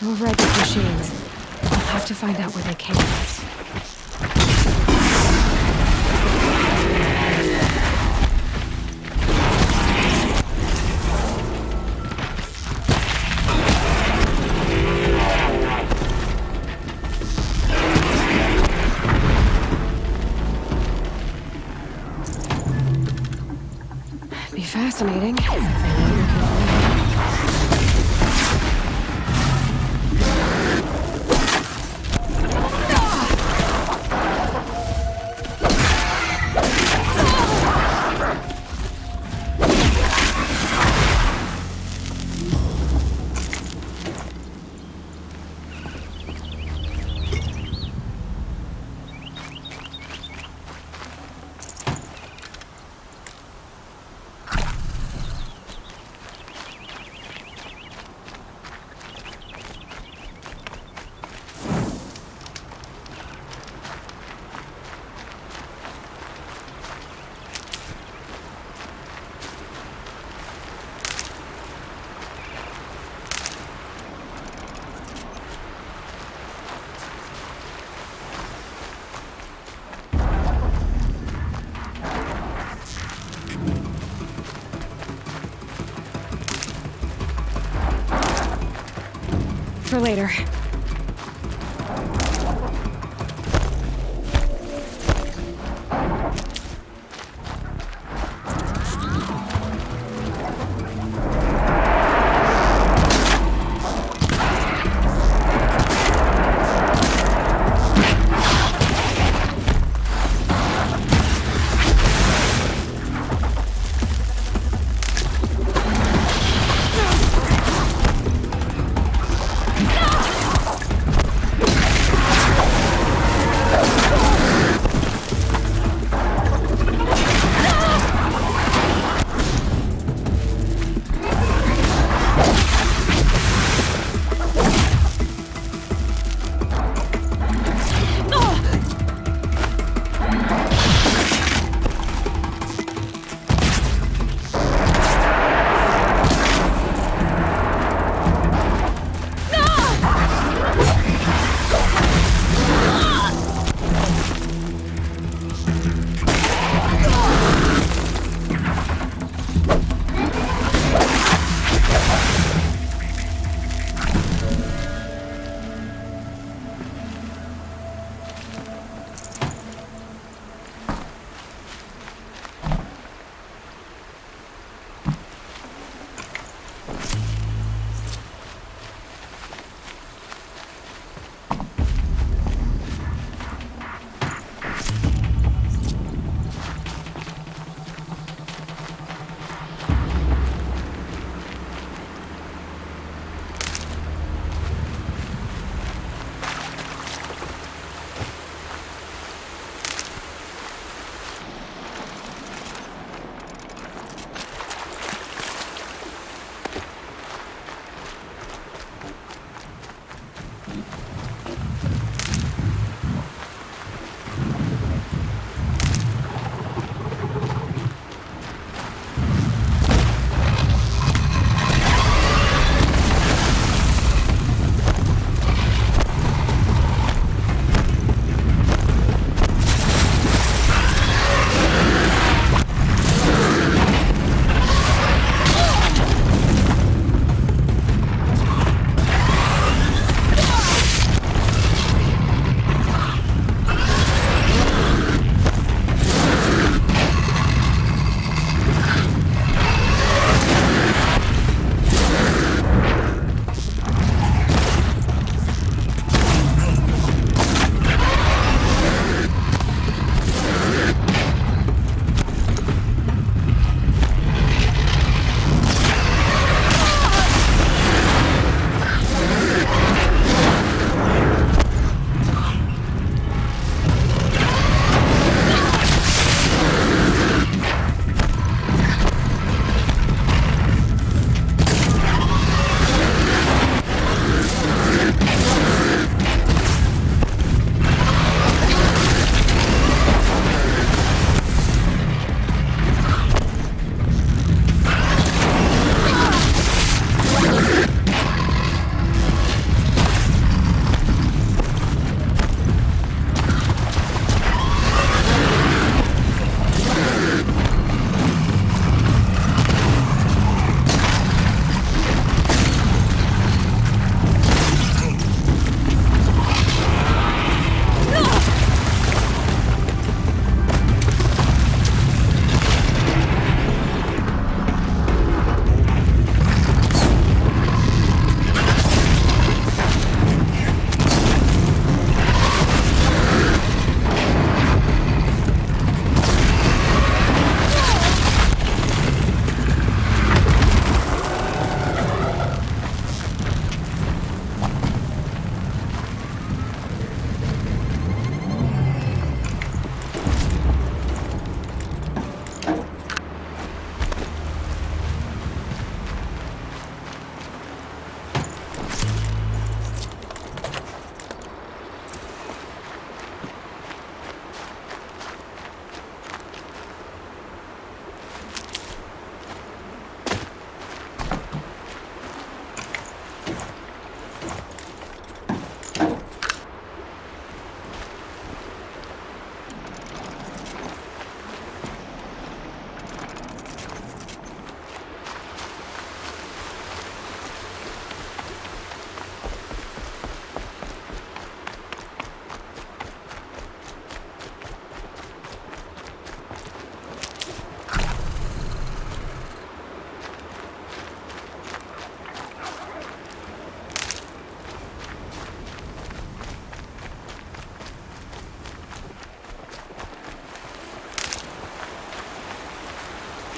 To override these machines, I'll have to find out where they came from. Be fascinating. For later.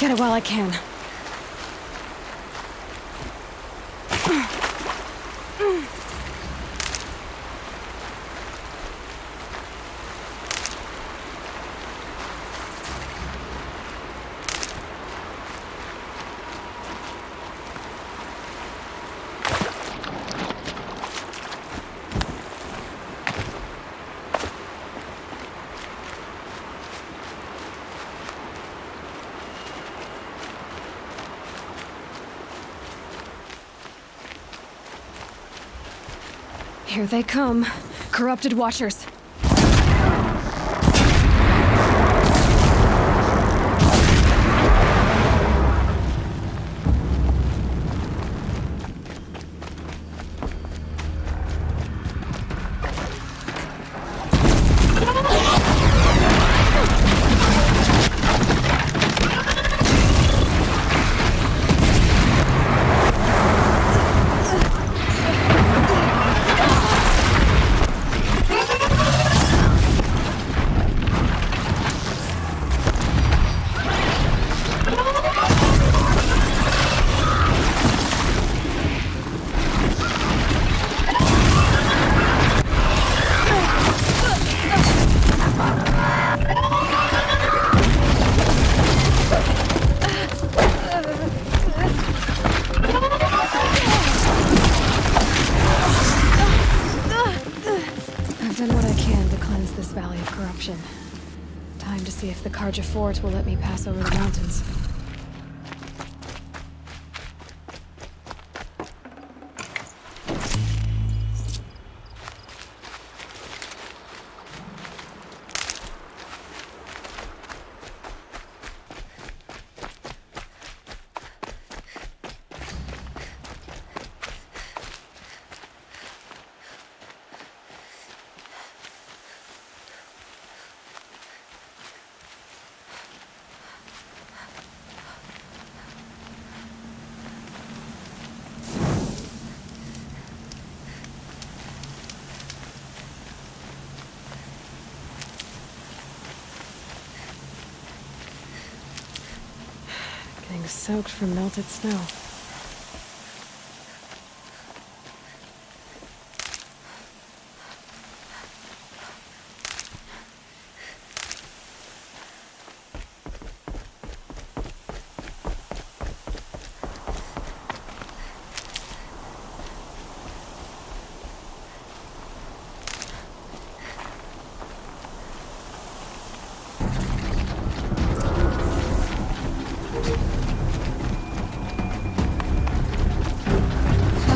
Get it while I can. Here they come. Corrupted Watchers. Time to see if the Karja Fort will let me pass over the mountains. Getting soaked from melted snow.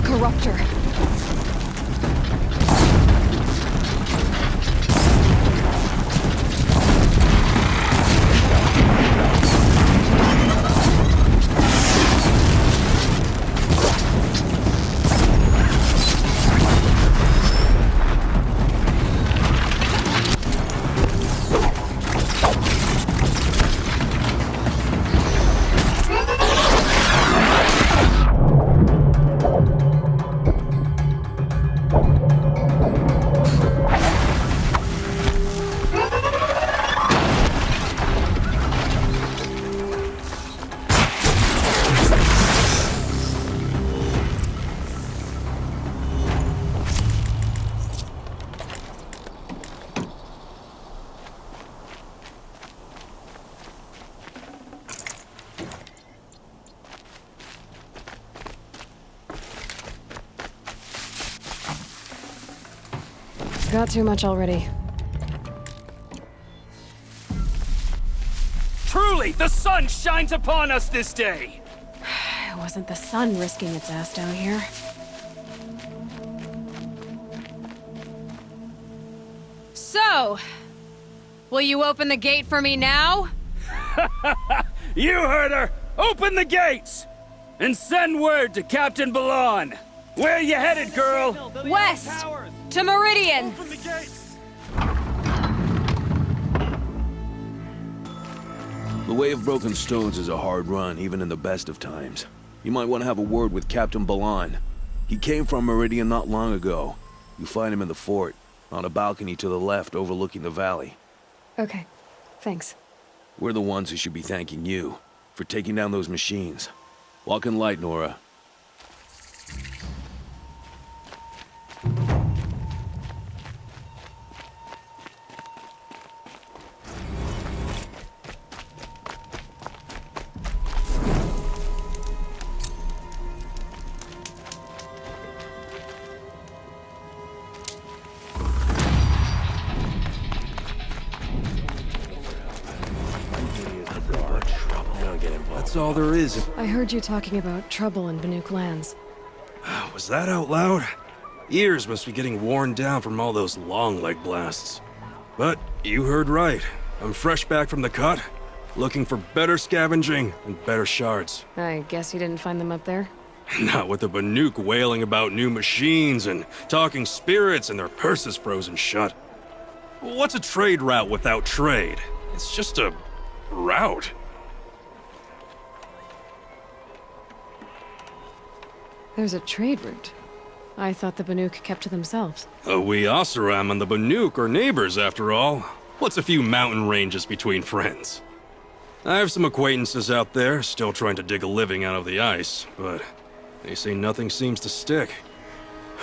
Corruptor. Got too much already. Truly, the sun shines upon us this day! It wasn't the sun risking its ass down here. So, will you open the gate for me now? You heard her! Open the gates! And send word to Captain Balan! Where you headed, girl? West! To Meridian! Open the gates! The Way of Broken Stones is a hard run, even in the best of times. You might want to have a word with Captain Balan. He came from Meridian not long ago. You find him in the fort, on a balcony to the left overlooking the valley. Okay, thanks. We're the ones who should be thanking you. for taking down those machines. Walk in light, Nora. That's all there is. I heard you talking about trouble in Banuk lands. Was that out loud? Ears must be getting worn down from all those long leg blasts. But you heard right. I'm fresh back from the cut, looking for better scavenging and better shards. I guess you didn't find them up there? Not with the Banuk wailing about new machines and talking spirits and their purses frozen shut. What's a trade route without trade? It's just a route. There's a trade route. I thought the Banuk kept to themselves. We Oseram and the Banuk are neighbors, after all. What's a few mountain ranges between friends? I have some acquaintances out there, still trying to dig a living out of the ice, but they say nothing seems to stick.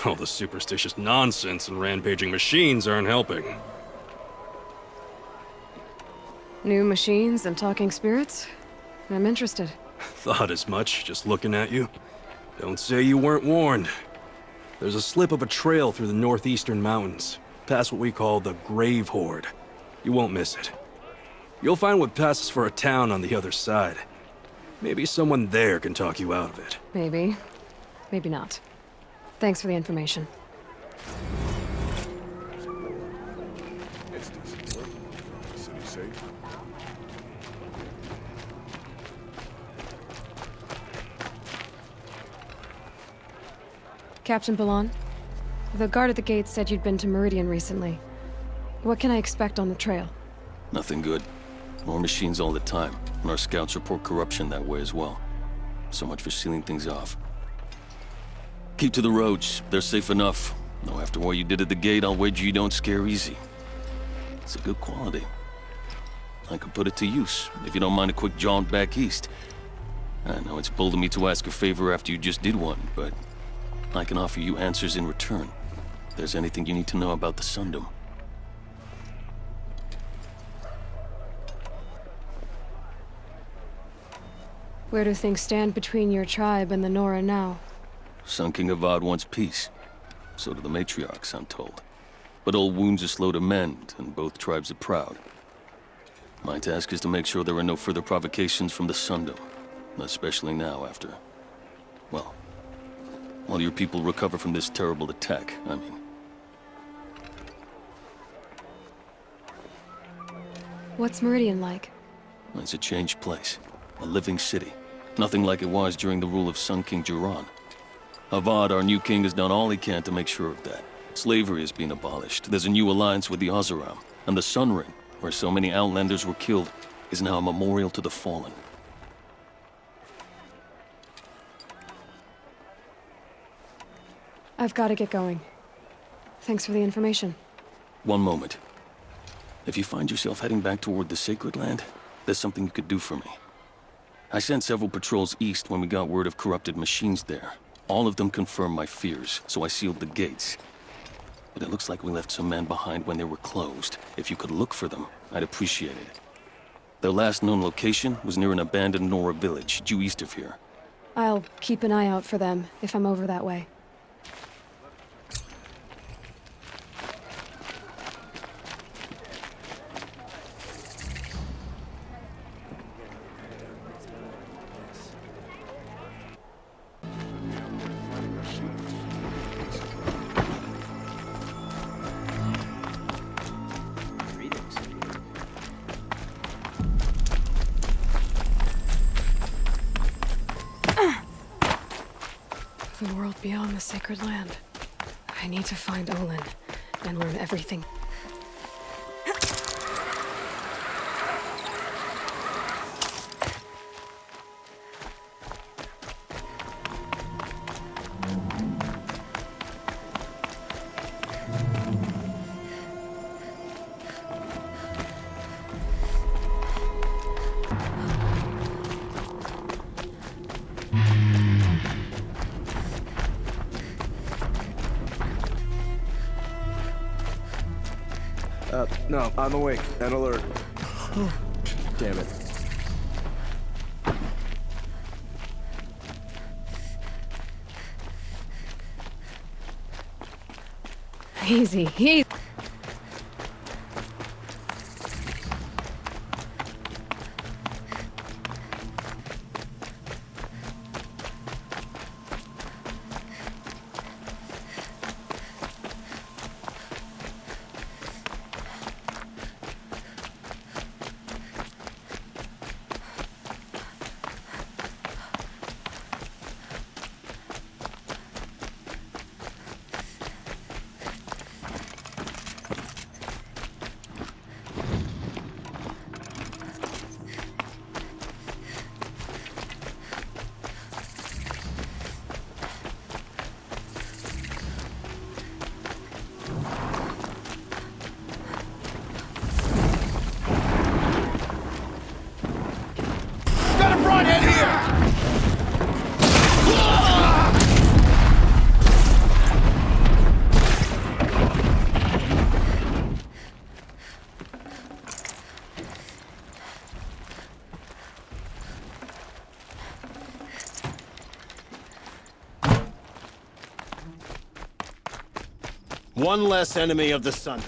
All the superstitious nonsense and rampaging machines aren't helping. New machines and talking spirits? I'm interested. Thought as much, just looking at you. Don't say you weren't warned. There's a slip of a trail through the northeastern mountains, past what we call the Grave Horde. You won't miss it. You'll find what passes for a town on the other side. Maybe someone there can talk you out of it. Maybe. Maybe not. Thanks for the information. Captain Balan, the guard at the gate said you'd been to Meridian recently. What can I expect on the trail? Nothing good. More machines all the time, and our scouts report corruption that way as well. So much for sealing things off. Keep to the roads. They're safe enough. Though after what you did at the gate, I'll wager you don't scare easy. It's a good quality. I could put it to use, if you don't mind a quick jaunt back east. I know it's bold of me to ask a favor after you just did one, but I can offer you answers in return. If there's anything you need to know about the Sundom. Where do things stand between your tribe and the Nora now? Sun King Avad wants peace. So do the matriarchs, I'm told. But old wounds are slow to mend, and both tribes are proud. My task is to make sure there are no further provocations from the Sundom. Especially now after... well... while your people recover from this terrible attack, I mean. What's Meridian like? It's a changed place. A living city. Nothing like it was during the rule of Sun King Jiran. Avad, our new king, has done all he can to make sure of that. Slavery has been abolished. There's a new alliance with the Oseram. And the Sun Ring, where so many Outlanders were killed, is now a memorial to the fallen. I've got to get going. Thanks for the information. One moment. If you find yourself heading back toward the Sacred Land, there's something you could do for me. I sent several patrols east when we got word of corrupted machines there. All of them confirmed my fears, so I sealed the gates. But it looks like we left some men behind when they were closed. If you could look for them, I'd appreciate it. Their last known location was near an abandoned Nora village, due east of here. I'll keep an eye out for them if I'm over that way. The world beyond the Sacred Land. I need to find Olin and learn everything. No, I'm awake and alert. Damn it. Easy, easy. Got a broadhead here! One less enemy of the sun.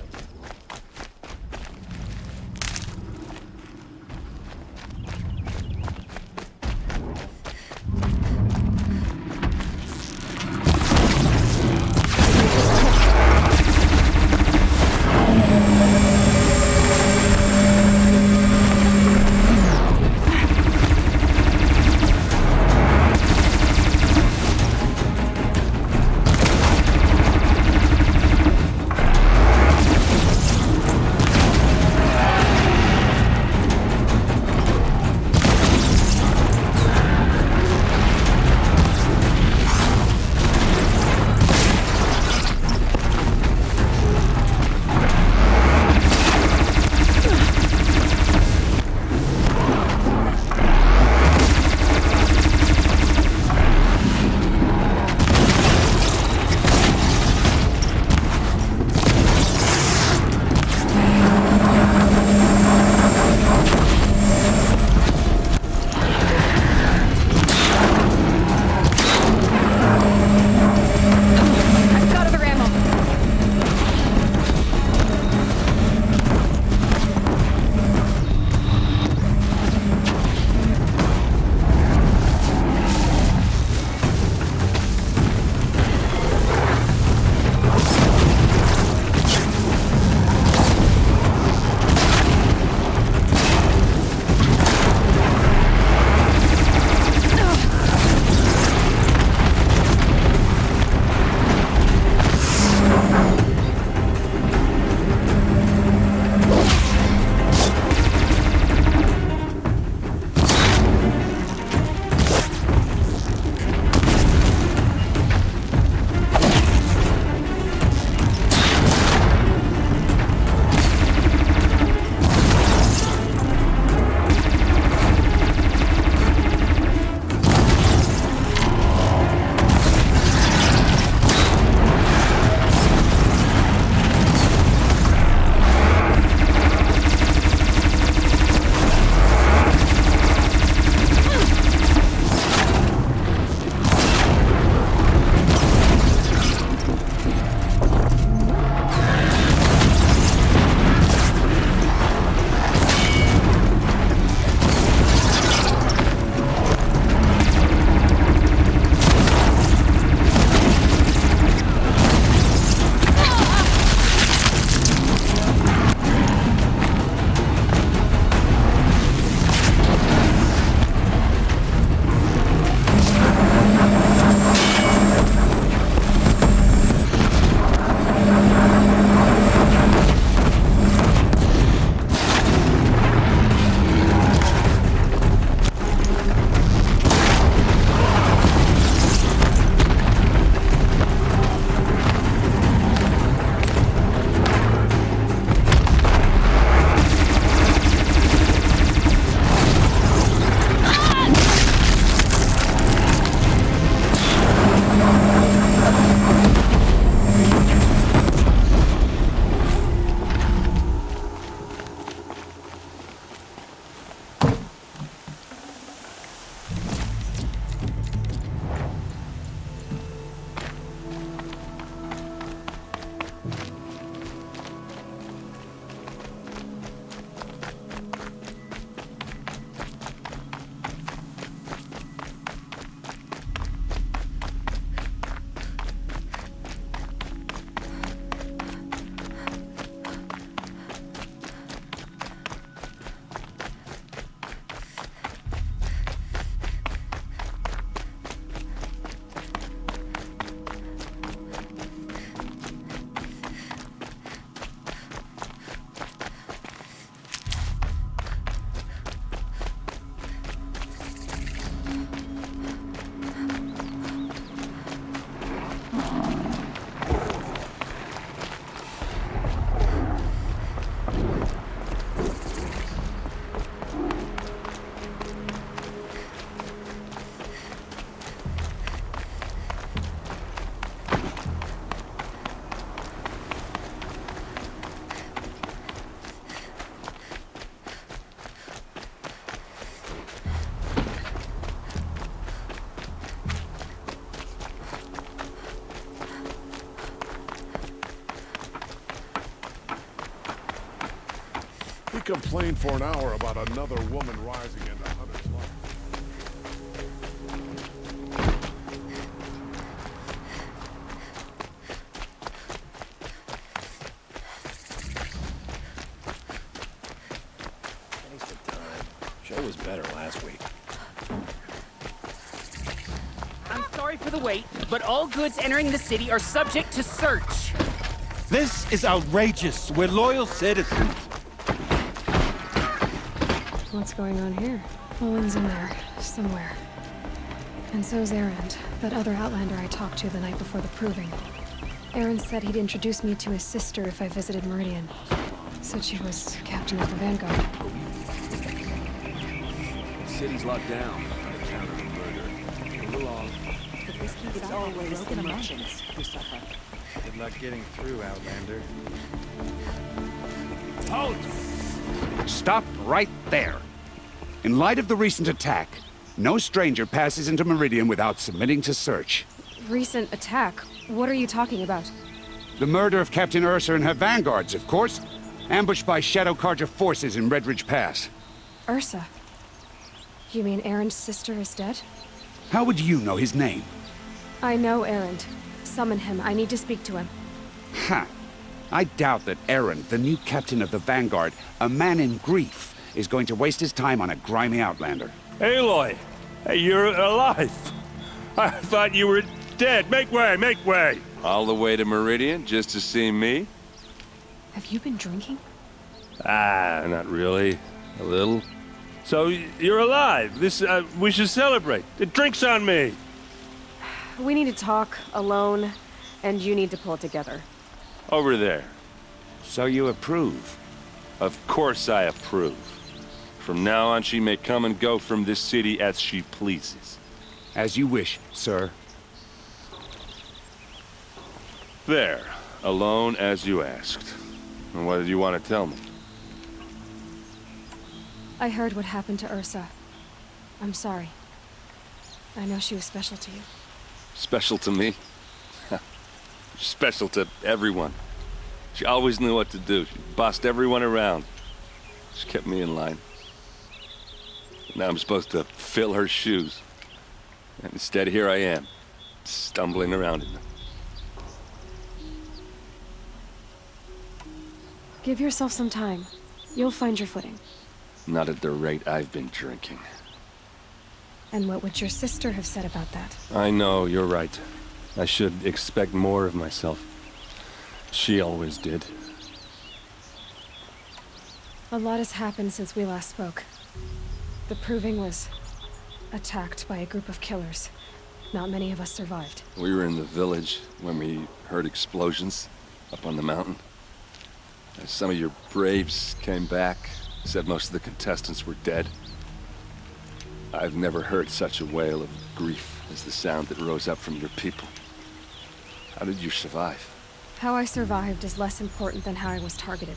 complained for an hour about another woman rising into Hunter's life. Thanks for time. Show was better last week. I'm sorry for the wait, but all goods entering the city are subject to search. This is outrageous. We're loyal citizens. What's going on here? Owen's in there, somewhere. And so's Erend, that other Outlander I talked to the night before the proving. Erend said he'd introduce me to his sister if I visited Meridian. Said she was captain of the Vanguard. The city's locked down on account of the murder. Move along. It's always the merchants who suffer. Good luck getting through, Outlander. Halt! Stop right there. In light of the recent attack, no stranger passes into Meridian without submitting to search. Recent attack? What are you talking about? The murder of Captain Ursa and her vanguards, of course. Ambushed by Shadow Carja forces in Redridge Pass. Ursa? You mean Erend's sister is dead? How would you know his name? I know Erend. Summon him. I need to speak to him. Ha! I doubt that Erend, the new captain of the Vanguard, a man in grief, is going to waste his time on a grimy Outlander. Aloy! Hey, you're alive! I thought you were dead. Make way, make way! All the way to Meridian just to see me? Have you been drinking? Ah, not really. A little. So, you're alive. We should celebrate. The drink's on me! We need to talk, alone, and you need to pull it together. Over there. So you approve? Of course I approve. From now on, she may come and go from this city as she pleases. As you wish, sir. There. Alone as you asked. And what did you want to tell me? I heard what happened to Ursa. I'm sorry. I know she was special to you. Special to me? Special to everyone. She always knew what to do. She bossed everyone around. She kept me in line. Now I'm supposed to fill her shoes. And instead, here I am, stumbling around in them. Give yourself some time. You'll find your footing. Not at the rate I've been drinking. And what would your sister have said about that? I know, you're right. I should expect more of myself. She always did. A lot has happened since we last spoke. The Proving was attacked by a group of killers. Not many of us survived. We were in the village when we heard explosions up on the mountain. And some of your braves came back, said most of the contestants were dead. I've never heard such a wail of grief as the sound that rose up from your people. How did you survive? How I survived is less important than how I was targeted.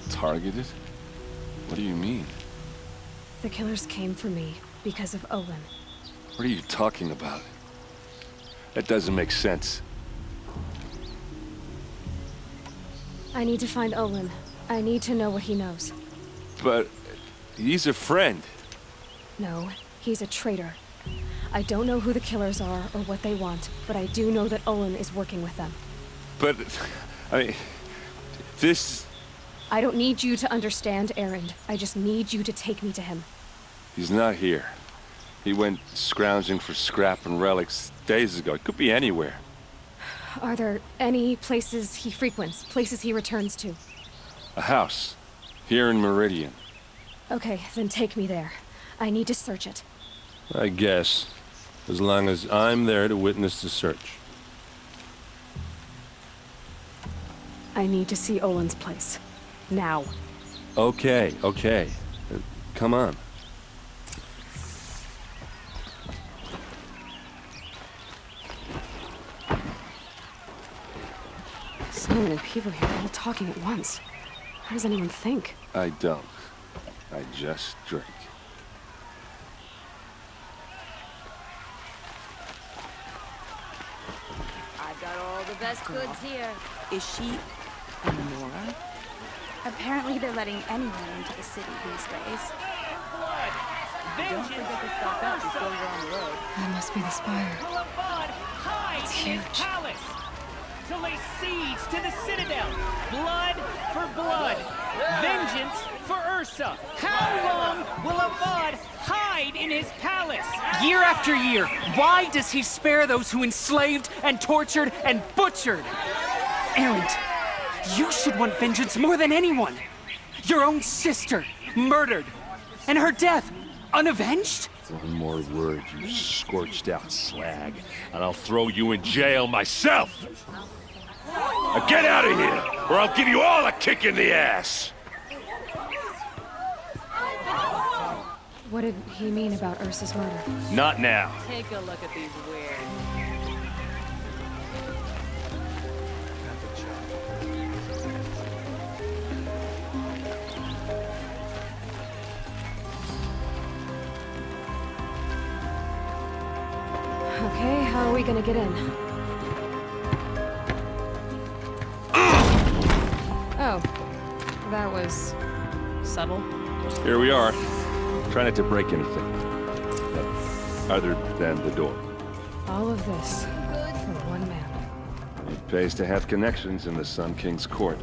Targeted? What do you mean? The killers came for me because of Olin. What are you talking about? That doesn't make sense. I need to find Olin. I need to know what he knows. But he's a friend. No, he's a traitor. I don't know who the killers are or what they want, but I do know that Olin is working with them. But, I mean, this... I don't need you to understand Erend. I just need you to take me to him. He's not here. He went scrounging for scrap and relics days ago. It could be anywhere. Are there any places he frequents, places he returns to? A house. Here in Meridian. Okay, then take me there. I need to search it. I guess. As long as I'm there to witness the search. I need to see Olin's place. Now. Okay. Come on. So many people here, all talking at once. How does anyone think? I don't. I just drink. I've got all the best goods here. Is she a Nora? Apparently they're letting anyone into the city these days. Don't forget to stock up before you're on the road. That must be the spire. It's huge. Palace to lay siege to the citadel. Blood for blood. Vengeance for Ursa. How long will Avad hide in his palace? Year after year, why does he spare those who enslaved and tortured and butchered? Erend, you should want vengeance more than anyone. Your own sister, murdered, and her death, unavenged? One more word, you scorched out slag, and I'll throw you in jail myself! Now get out of here, or I'll give you all a kick in the ass! What did he mean about Ursa's murder? Not now. Take a look at these weird. Okay, how are we gonna get in? Oh, that was subtle. Here we are. Try not to break anything. Other than the door. All of this for one man. It pays to have connections in the Sun King's court.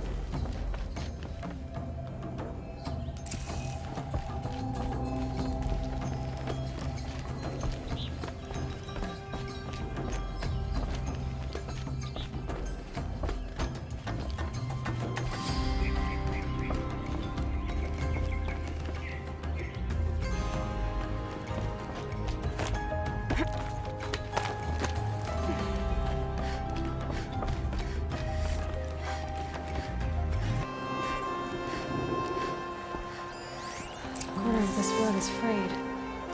This wood is frayed,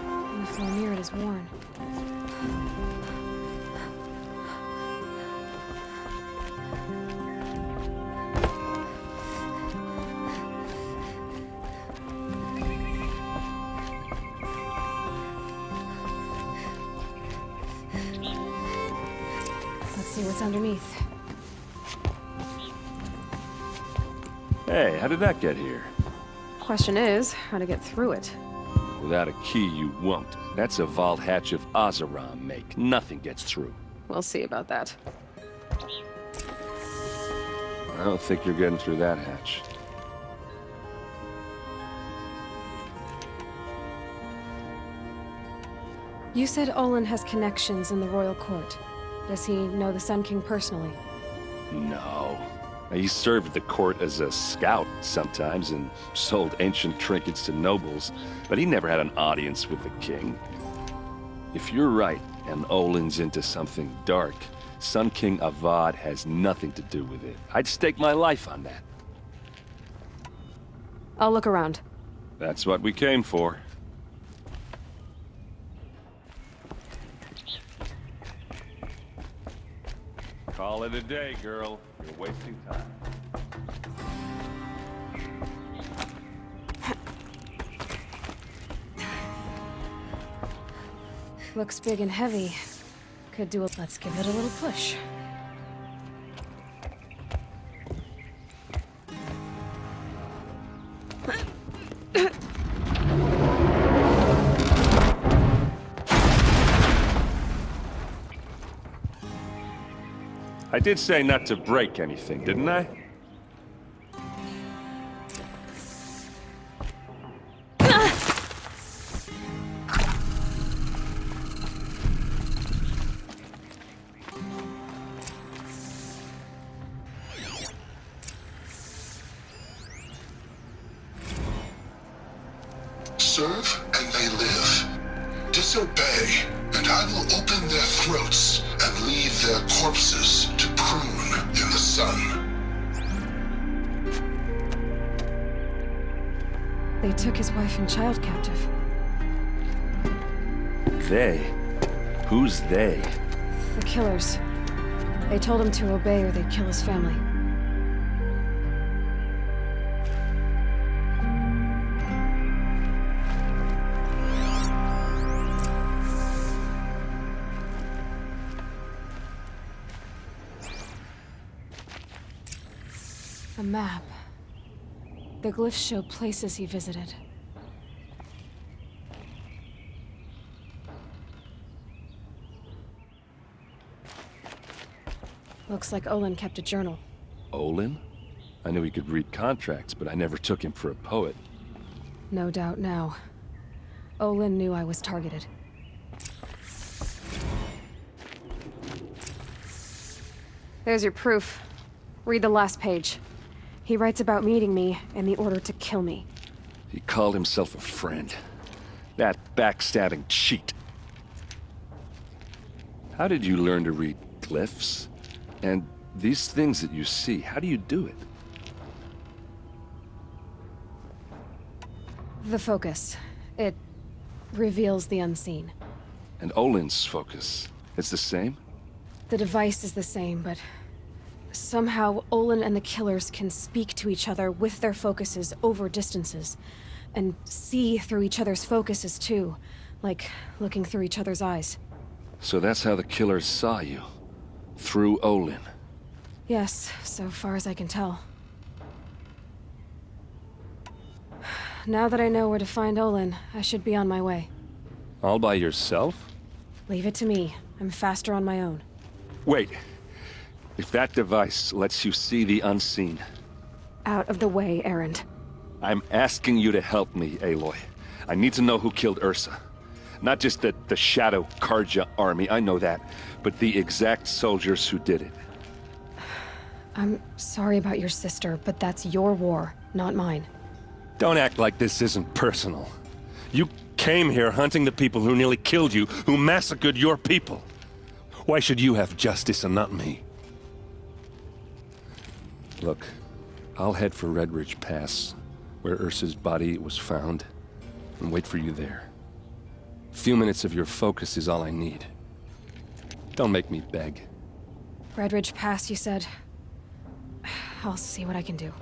and the floor near it is worn. Let's see what's underneath. Hey, how did that get here? Question is, how to get through it. Without a key, you won't. That's a vault hatch of Oseram make. Nothing gets through. We'll see about that. I don't think you're getting through that hatch. You said Olin has connections in the royal court. Does he know the Sun King personally? No. He served the court as a scout sometimes and sold ancient trinkets to nobles, but he never had an audience with the king. If you're right, and Olin's into something dark, Sun King Avad has nothing to do with it. I'd stake my life on that. I'll look around. That's what we came for. Call it a day, girl. You're wasting time. Looks big and heavy. Could do a... Let's give it a little push. I did say not to break anything, didn't I? Serve and they live. Disobey, and I will open their throats and leave their corpses to prune in the sun. They took his wife and child captive. They? Who's they? The killers. They told him to obey or they'd kill his family. A map. The glyphs show places he visited. Looks like Olin kept a journal. Olin? I knew he could read contracts, but I never took him for a poet. No doubt now. Olin knew I was targeted. There's your proof. Read the last page. He writes about meeting me and the order to kill me. He called himself a friend. That backstabbing cheat. How did you learn to read glyphs? And these things that you see, how do you do it? The focus. It reveals the unseen. And Olin's focus, it's the same? The device is the same, but somehow Olin and the killers can speak to each other with their focuses over distances, and see through each other's focuses too, like looking through each other's eyes. So that's how the killers saw you? Through Olin? Yes, so far as I can tell. Now that I know where to find Olin, I should be on my way. All by yourself? Leave it to me. I'm faster on my own. Wait. If that device lets you see the unseen... Out of the way, Erend. I'm asking you to help me, Aloy. I need to know who killed Ursa. Not just the Shadow Karja army, I know that, but the exact soldiers who did it. I'm sorry about your sister, but that's your war, not mine. Don't act like this isn't personal. You came here hunting the people who nearly killed you, who massacred your people. Why should you have justice and not me? Look, I'll head for Red Ridge Pass, where Ursa's body was found, and wait for you there. A few minutes of your focus is all I need. Don't make me beg. Red Ridge Pass, you said? I'll see what I can do.